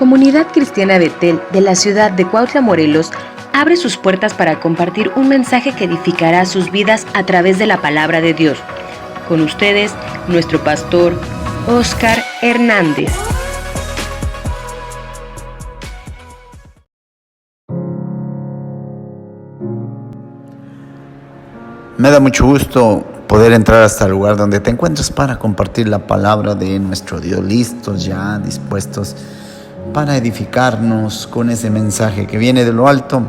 Comunidad Cristiana Betel de la ciudad de Cuautla, Morelos, abre sus puertas para compartir un mensaje que edificará sus vidas a través de la palabra de Dios. Con ustedes, nuestro pastor, Óscar Hernández. Me da mucho gusto poder entrar hasta el lugar donde te encuentras para compartir la palabra de nuestro Dios, listos ya, dispuestos para edificarnos con ese mensaje que viene de lo alto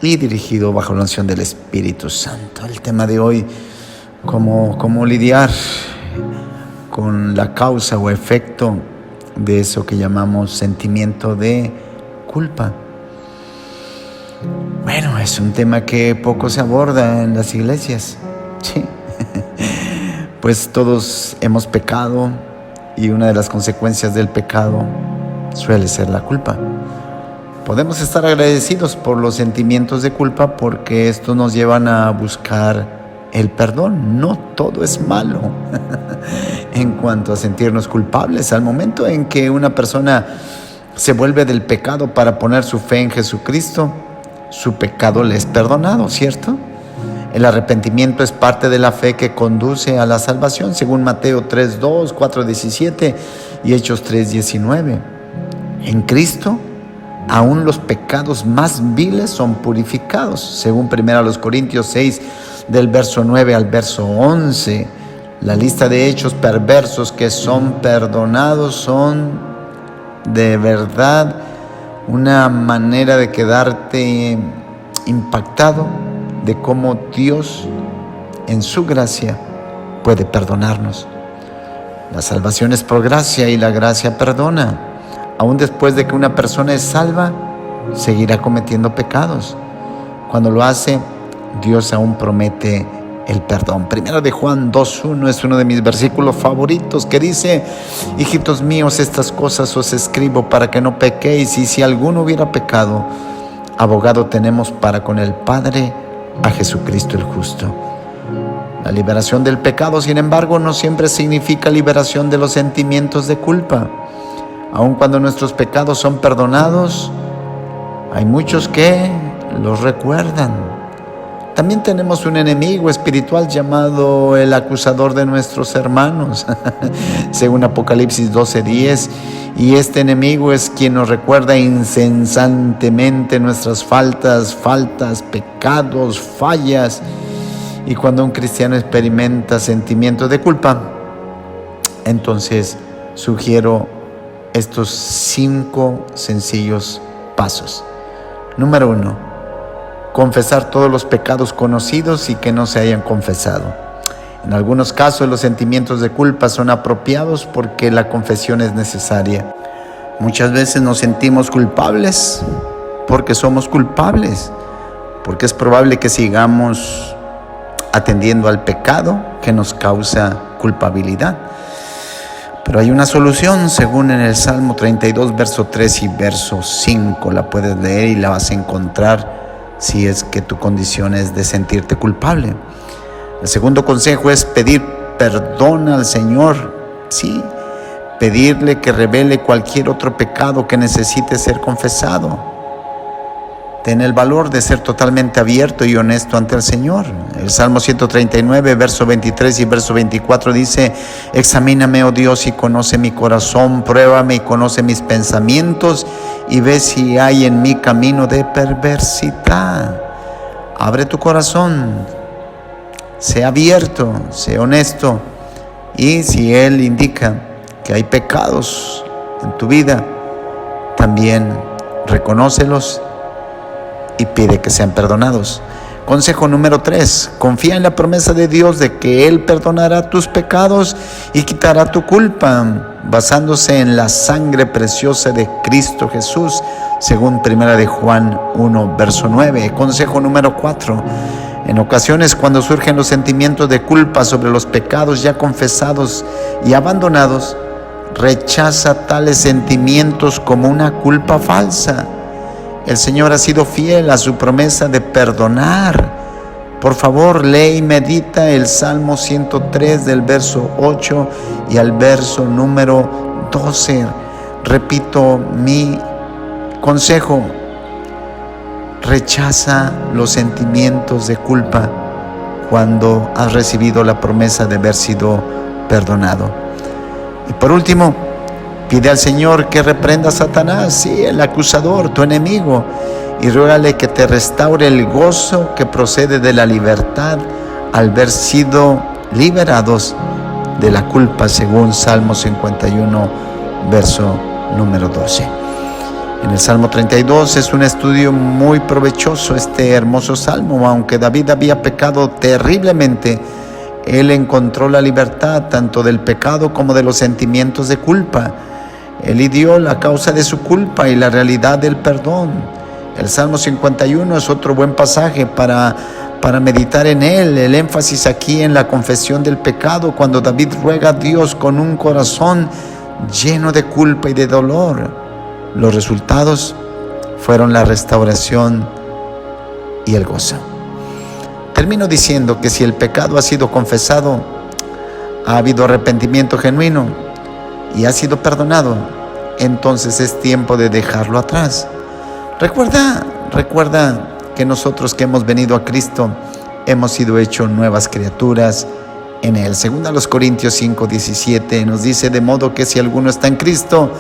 y dirigido bajo la unción del Espíritu Santo. El tema de hoy, cómo lidiar con la causa o efecto de eso que llamamos sentimiento de culpa. Bueno, es un tema que poco se aborda en las iglesias, sí. Pues todos hemos pecado y una de las consecuencias del pecado suele ser la culpa. Podemos estar agradecidos por los sentimientos de culpa porque estos nos llevan a buscar el perdón. No todo es malo en cuanto a sentirnos culpables. Al momento en que una persona se vuelve del pecado para poner su fe en Jesucristo, su pecado le es perdonado, ¿cierto? El arrepentimiento es parte de la fe que conduce a la salvación, según Mateo 3:2, 4:17 y Hechos 3:19. En Cristo, aún los pecados más viles son purificados, según 1 Corintios 6, del verso 9 al verso 11. La lista de hechos perversos que son perdonados son de verdad una manera de quedarte impactado de cómo Dios en su gracia puede perdonarnos. La salvación es por gracia y la gracia perdona. Aún después de que una persona es salva, seguirá cometiendo pecados. Cuando lo hace, Dios aún promete el perdón. Primero de Juan 2:1 es uno de mis versículos favoritos que dice: hijitos míos, estas cosas os escribo para que no pequéis, y si alguno hubiera pecado, abogado tenemos para con el Padre, a Jesucristo el justo. La liberación del pecado, sin embargo, no siempre significa liberación de los sentimientos de culpa. Aun cuando nuestros pecados son perdonados, hay muchos que los recuerdan. También tenemos un enemigo espiritual llamado el acusador de nuestros hermanos, según Apocalipsis 12:10, y este enemigo es quien nos recuerda incesantemente nuestras faltas, pecados, fallas. Y cuando un cristiano experimenta sentimientos de culpa, entonces sugiero estos 5 sencillos pasos. Número 1. Confesar todos los pecados conocidos y que no se hayan confesado. En algunos casos los sentimientos de culpa son apropiados porque la confesión es necesaria. Muchas veces nos sentimos culpables porque somos culpables, porque es probable que sigamos atendiendo al pecado que nos causa culpabilidad. Pero hay una solución, según en el Salmo 32, verso 3 y verso 5. La puedes leer y la vas a encontrar si es que tu condición es de sentirte culpable. El segundo consejo es pedir perdón al Señor. Sí, pedirle que revele cualquier otro pecado que necesite ser confesado. Ten el valor de ser totalmente abierto y honesto ante el Señor. El Salmo 139, verso 23 y verso 24 dice: examíname, oh Dios, y conoce mi corazón, pruébame y conoce mis pensamientos, y ve si hay en mí camino de perversidad. Abre tu corazón, sé abierto, sé honesto, y si Él indica que hay pecados en tu vida, también reconócelos y pide que sean perdonados. Consejo número 3, confía en la promesa de Dios de que Él perdonará tus pecados y quitará tu culpa, basándose en la sangre preciosa de Cristo Jesús, según 1 de Juan 1, verso 9. Consejo número 4, en ocasiones cuando surgen los sentimientos de culpa sobre los pecados ya confesados y abandonados, rechaza tales sentimientos como una culpa falsa. El Señor ha sido fiel a su promesa de perdonar. Por favor, lee y medita el Salmo 103 del verso 8 y al verso número 12. repito mi consejo: rechaza los sentimientos de culpa cuando has recibido la promesa de haber sido perdonado. Y por último, pide al Señor que reprenda a Satanás, sí, el acusador, tu enemigo, y ruégale que te restaure el gozo que procede de la libertad al haber sido liberados de la culpa, según Salmo 51, verso número 12. En el Salmo 32 es un estudio muy provechoso este hermoso salmo. Aunque David había pecado terriblemente, él encontró la libertad tanto del pecado como de los sentimientos de culpa. Él ideó la causa de su culpa y la realidad del perdón. El Salmo 51 es otro buen pasaje para meditar en él. El énfasis aquí en la confesión del pecado, cuando David ruega a Dios con un corazón lleno de culpa y de dolor. Los resultados fueron la restauración y el gozo. Termino diciendo que si el pecado ha sido confesado, ha habido arrepentimiento genuino y ha sido perdonado, entonces es tiempo de dejarlo atrás. Recuerda que nosotros que hemos venido a Cristo hemos sido hechos nuevas criaturas en Él. Según a los Corintios 5:17 nos dice: de modo que si alguno está en Cristo,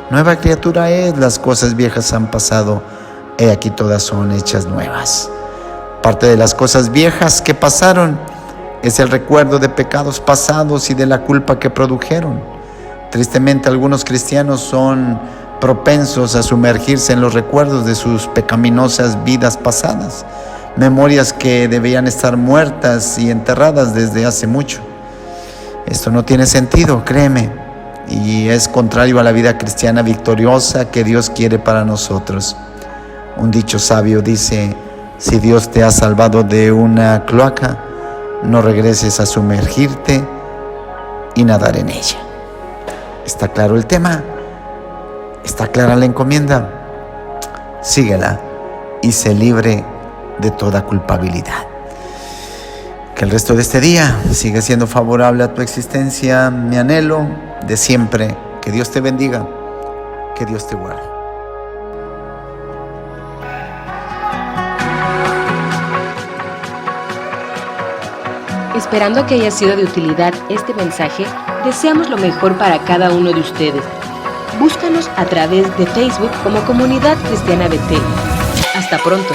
nueva criatura es, las cosas viejas han pasado, he aquí todas son hechas nuevas. Parte de las cosas viejas que pasaron es el recuerdo de pecados pasados y de la culpa que produjeron. Tristemente, algunos cristianos son propensos a sumergirse en los recuerdos de sus pecaminosas vidas pasadas, memorias que debían estar muertas y enterradas desde hace mucho. Esto no tiene sentido, créeme, y es contrario a la vida cristiana victoriosa que Dios quiere para nosotros. Un dicho sabio dice: si Dios te ha salvado de una cloaca, no regreses a sumergirte y nadar en ella. ¿Está claro el tema? ¿Está clara la encomienda? Síguela y sé libre de toda culpabilidad. Que el resto de este día siga siendo favorable a tu existencia, mi anhelo de siempre. Que Dios te bendiga, que Dios te guarde. Esperando que haya sido de utilidad este mensaje, deseamos lo mejor para cada uno de ustedes. Búscanos a través de Facebook como Comunidad Cristiana Betel. Hasta pronto.